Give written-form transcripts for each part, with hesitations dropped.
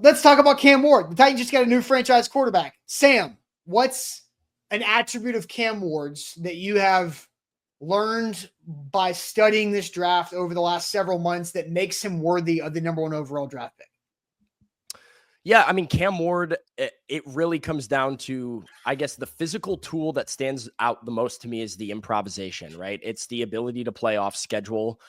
let's talk about Cam Ward. The Titans just got a new franchise quarterback. Sam, what's an attribute of Cam Ward's that you have learned by studying this draft over the last several months that makes him worthy of the number 1 overall draft pick? Yeah, I mean, Cam Ward, it really comes down to, I guess, the physical tool that stands out the most to me is the improvisation, right? It's the ability to play off schedule,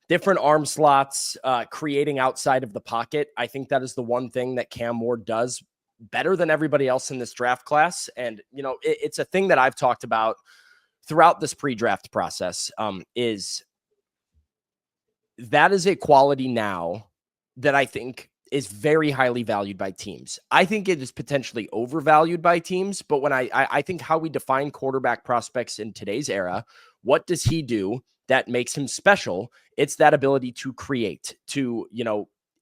different arm slots, creating outside of the pocket. I think that is the one thing that Cam Ward does better than everybody else in this draft class. And, it's a thing that I've talked about throughout this pre-draft process, is that is a quality now that I think is very highly valued by teams. I think it is potentially overvalued by teams, but when I think how we define quarterback prospects in today's era, what does he do that makes him special? It's that ability to create, to,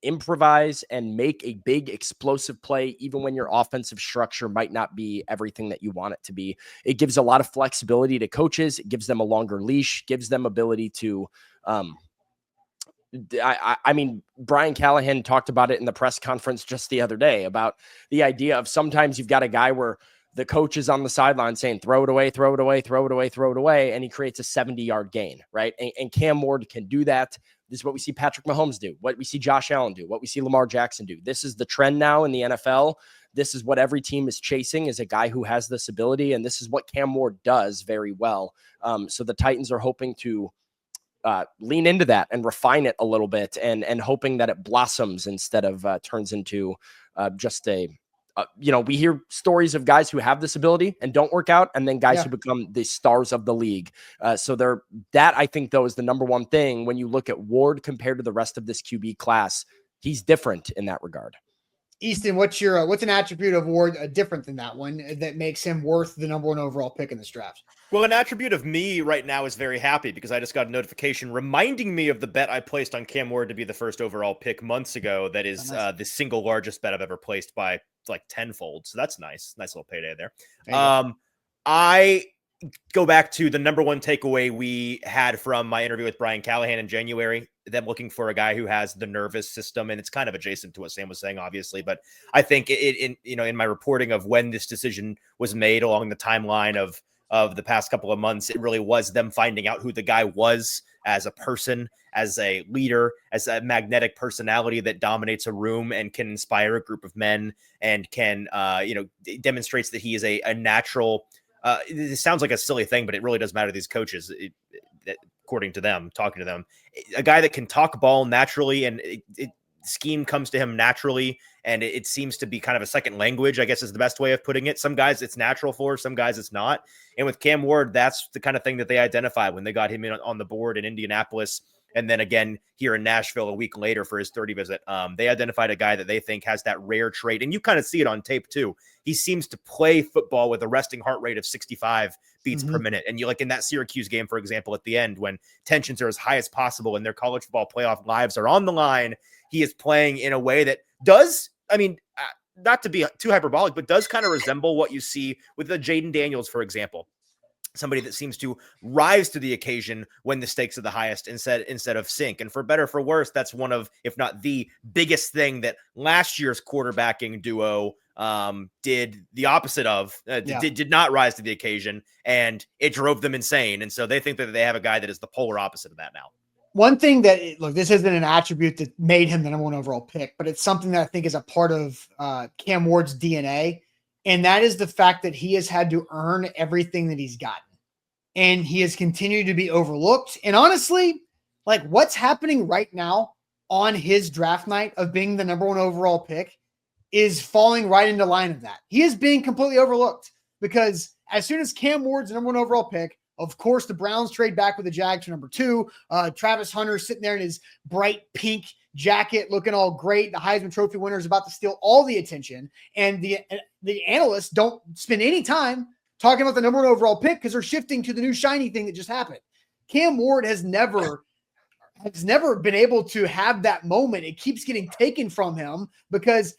improvise and make a big explosive play, even when your offensive structure might not be everything that you want it to be. It gives a lot of flexibility to coaches. It gives them a longer leash, gives them ability to, I mean, Brian Callahan talked about it in the press conference just the other day about the idea of sometimes you've got a guy where the coach is on the sideline saying, throw it away, throw it away, throw it away, throw it away. And he creates a 70-yard gain, right? And Cam Ward can do that. This is what we see Patrick Mahomes do, what we see Josh Allen do, what we see Lamar Jackson do. This is the trend now in the NFL. This is what every team is chasing, is a guy who has this ability. And this is what Cam Ward does very well. So the Titans are hoping to lean into that and refine it a little bit, and hoping that it blossoms instead of turns into just a, we hear stories of guys who have this ability and don't work out, and then guys who become the stars of the league. So that I think though is the number one thing when you look at Ward compared to the rest of this QB class. He's different in that regard. Easton, what's an attribute of Ward different than that one that makes him worth the number 1 overall pick in this draft? Well, an attribute of me right now is very happy because I just got a notification reminding me of the bet I placed on Cam Ward to be the first overall pick months ago. That is the single largest bet I've ever placed by like tenfold. So that's nice. Nice little payday there. I go back to the number one takeaway we had from my interview with Brian Callahan in January, them looking for a guy who has the nervous system. And it's kind of adjacent to what Sam was saying, obviously, but I think in my reporting of when this decision was made along the timeline of the past couple of months, it really was them finding out who the guy was as a person, as a leader, as a magnetic personality that dominates a room and can inspire a group of men and can, demonstrates that he is a natural. It sounds like a silly thing, but it really does matter to these coaches, according to them, talking to them. A guy that can talk ball naturally, and scheme comes to him naturally, and it seems to be kind of a second language, I guess is the best way of putting it. Some guys it's natural for, some guys it's not. And with Cam Ward, that's the kind of thing that they identified when they got him in on the board in Indianapolis. And then again, here in Nashville a week later for his 30 visit, they identified a guy that they think has that rare trait. And you kind of see it on tape too. He seems to play football with a resting heart rate of 65 beats per minute. And you like in that Syracuse game, for example, at the end, when tensions are as high as possible and their college football playoff lives are on the line, he is playing in a way that does, not to be too hyperbolic, but does kind of resemble what you see with the Jaden Daniels, for example. Somebody that seems to rise to the occasion when the stakes are the highest instead of sink. And for better or for worse, that's one of, if not the biggest thing that last year's quarterbacking duo did the opposite of, did not rise to the occasion, and it drove them insane. And so they think that they have a guy that is the polar opposite of that now. One thing that, this isn't an attribute that made him the number one overall pick, but it's something that I think is a part of Cam Ward's DNA. And that is the fact that he has had to earn everything that he's gotten. And he has continued to be overlooked. And honestly, what's happening right now on his draft night of being the number one overall pick is falling right into line of that. He is being completely overlooked because as soon as Cam Ward's the number one overall pick, of course, the Browns trade back with the Jags for number 2. Travis Hunter sitting there in his bright pink jacket, looking all great. The Heisman Trophy winner is about to steal all the attention. And the analysts don't spend any time talking about the number one overall pick because they're shifting to the new shiny thing that just happened. Cam Ward has never been able to have that moment. It keeps getting taken from him because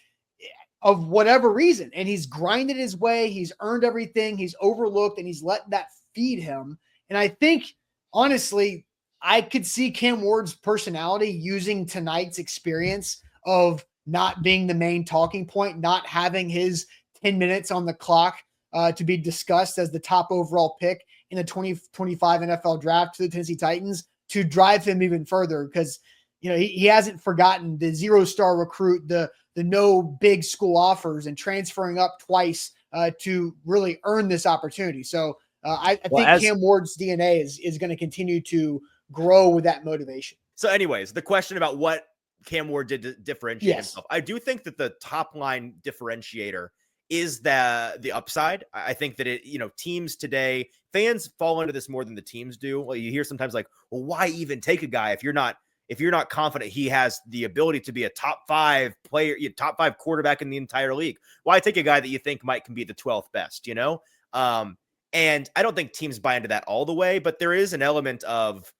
of whatever reason. And he's grinded his way. He's earned everything. He's overlooked, and he's let that feed him. And I think, honestly, I could see Cam Ward's personality using tonight's experience of not being the main talking point, not having his 10 minutes on the clock to be discussed as the top overall pick in the 2025 NFL draft to the Tennessee Titans to drive him even further, because he hasn't forgotten the 0-star recruit, the no big school offers, and transferring up twice to really earn this opportunity. So I think Cam Ward's DNA is going to continue to grow with that motivation. So anyways, the question about what Cam Ward did to differentiate himself. I do think that the top line differentiator is the upside. I think that teams today, fans fall into this more than the teams do. Well, you hear sometimes like, well, why even take a guy if you're not confident he has the ability to be a top 5 player, top 5 quarterback in the entire league? Why take a guy that you think can be the 12th best, And I don't think teams buy into that all the way, but there is an element of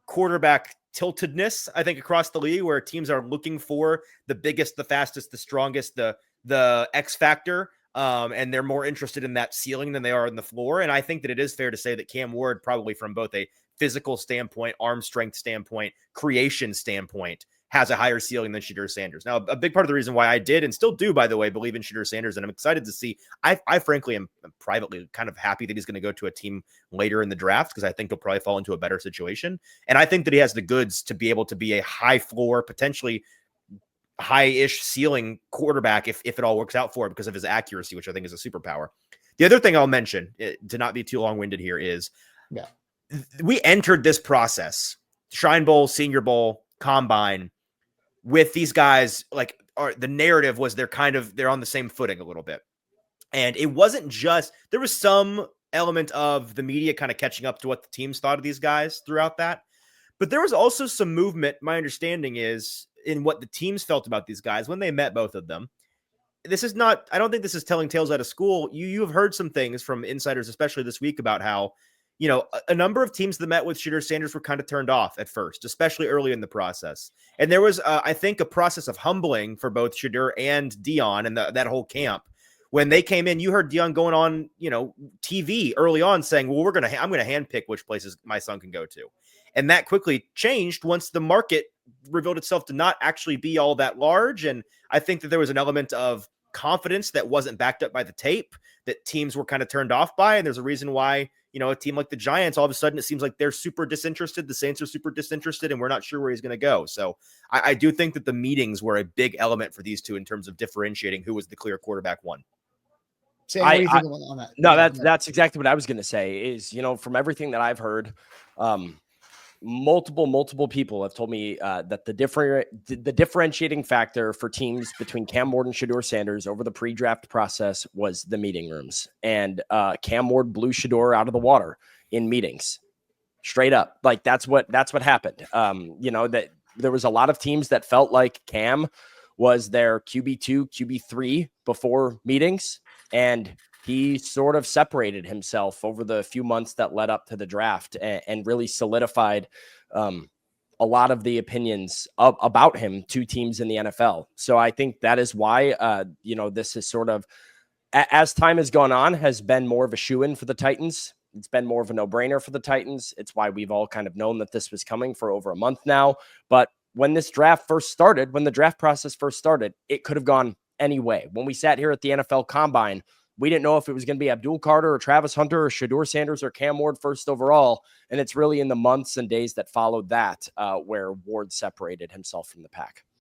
quarterback tiltedness, I think, across the league, where teams are looking for the biggest, the fastest, the strongest, the X factor. And they're more interested in that ceiling than they are in the floor. And I think that it is fair to say that Cam Ward, probably from both a physical standpoint, arm strength standpoint, creation standpoint, has a higher ceiling than Shedeur Sanders. Now, a big part of the reason why I did, and still do, by the way, believe in Shedeur Sanders, and I'm excited to see, I frankly am privately kind of happy that he's going to go to a team later in the draft, because I think he'll probably fall into a better situation. And I think that he has the goods to be able to be a high floor, potentially high-ish ceiling quarterback if it all works out for him, because of his accuracy, which I think is a superpower. The other thing I'll mention, to not be too long-winded here, is we entered this process, Shrine Bowl, Senior Bowl, Combine, with these guys, the narrative was they're on the same footing a little bit. And it wasn't just, there was some element of the media kind of catching up to what the teams thought of these guys throughout that. But there was also some movement, my understanding is, in what the teams felt about these guys when they met both of them. This is not, I don't think this is telling tales out of school. You have heard some things from insiders, especially this week, about how, a number of teams that met with Shedeur Sanders were kind of turned off at first, especially early in the process. And there was, I think, a process of humbling for both Shedeur and Deion and that whole camp. When they came in, you heard Deion going on, TV early on saying, well, I'm going to handpick which places my son can go to. And that quickly changed once the market revealed itself to not actually be all that large. And I think that there was an element of confidence that wasn't backed up by the tape that teams were kind of turned off by. And there's a reason why, a team like the Giants, all of a sudden, it seems like they're super disinterested. The Saints are super disinterested, and we're not sure where he's going to go. So I do think that the meetings were a big element for these two in terms of differentiating who was the clear quarterback one. Sam, what do you think on that? No, that's exactly what I was going to say is, from everything that I've heard, multiple people have told me that the differentiating factor for teams between Cam Ward and Shedeur Sanders over the pre-draft process was the meeting rooms. And Cam Ward blew Shedeur out of the water in meetings, straight up. Like that's what happened. That there was a lot of teams that felt like Cam was their QB2, QB3 before meetings, and he sort of separated himself over the few months that led up to the draft and really solidified a lot of the opinions about him to teams in the NFL. So I think that is why, this is sort of, as time has gone on, has been more of a shoo-in for the Titans. It's been more of a no-brainer for the Titans. It's why we've all kind of known that this was coming for over a month now. But when this draft first started, when the draft process first started, it could have gone any way. When we sat here at the NFL Combine, we didn't know if it was going to be Abdul Carter or Travis Hunter or Shedeur Sanders or Cam Ward first overall. And it's really in the months and days that followed that where Ward separated himself from the pack.